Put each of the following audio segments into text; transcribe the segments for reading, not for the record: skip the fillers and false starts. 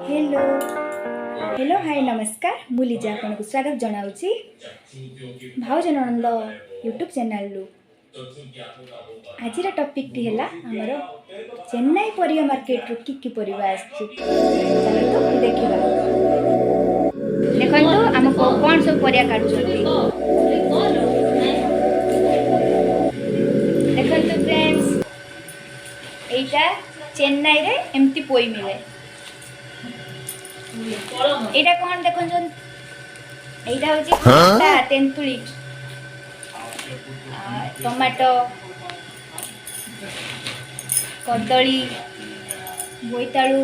Hello hello hi नमस्कार मु लिजा आपन को स्वागत जनाउची भाउज ननंद यूट्यूब चैनल लु आज टॉपिक टी हैला हमरो चेन्नई परिया मार्केट रो की परिबा आछि चलो तो देखिबा देखंतु हमको कोन सब परिया काटु छथि देखंतु फ्रेंड्स एटा चेन्नई रे एमती पोई मिले एटा कौन देखो जो एटा होची खट्टा तेंतुली टमाटो कदली बोईतालू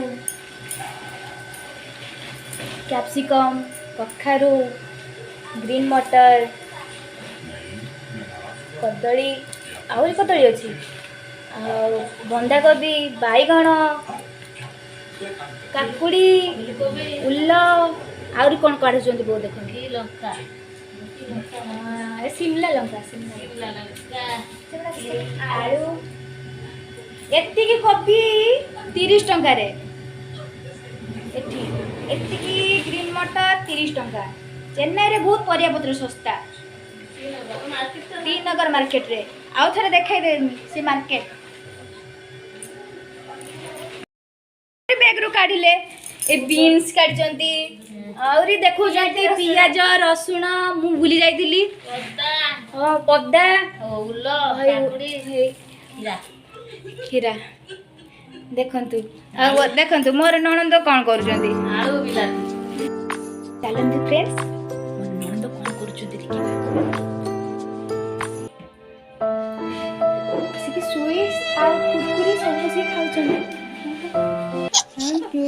कैप्सिकम कखारू ग्रीन मटर कदली आउरी कदली अछि बंधाकोबी बाईगण काकुड़ी उल्ल आउरी कौन काटुचंती बो देखो लंका शिमला लंका आलू एति की कोबी 30 टंका रे एति की ग्रीन मटर 30 टंका चेन्नई रे बहुत परिया पत्र सस्ता टी नगर मार्केट रे आउ थरे देखाई दे से मार्केट बैग रू काढिले ए बीन्स काढचंती आउरी देखु जंती पियाज रसुण मु भूली जाईतिली पद्दा उल्लो काकुड़ी खीरा देखंतु देखंतु मोर ननंद कोन करूचंती आलू बिलाती चलंतु फ्रेंड्स मोर ननंद कोन करूचंती देखिबा सिकी स्वीट्स आ कुरकुरी सब से खाउचंती थैंक यू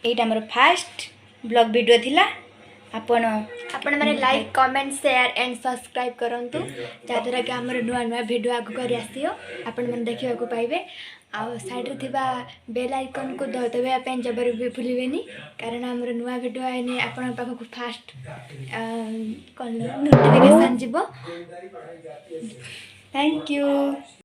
एटा हमर फर्स्ट ब्लॉग वीडियो थिला आपण माने like comment share and subscribe करंतु जादरा कि हमर नुआ नुआ वीडियो आगु करी आसियो आपण माने देखिबा को पाइबे आ साइड रे थिबा बेल आइकन को दबाइबा पे जबर भी भूलिबेनी कारण हमर नुआ वीडियो आइने आपण पाखो को फास्ट नोटिफिकेशन जीवो थैंक यू।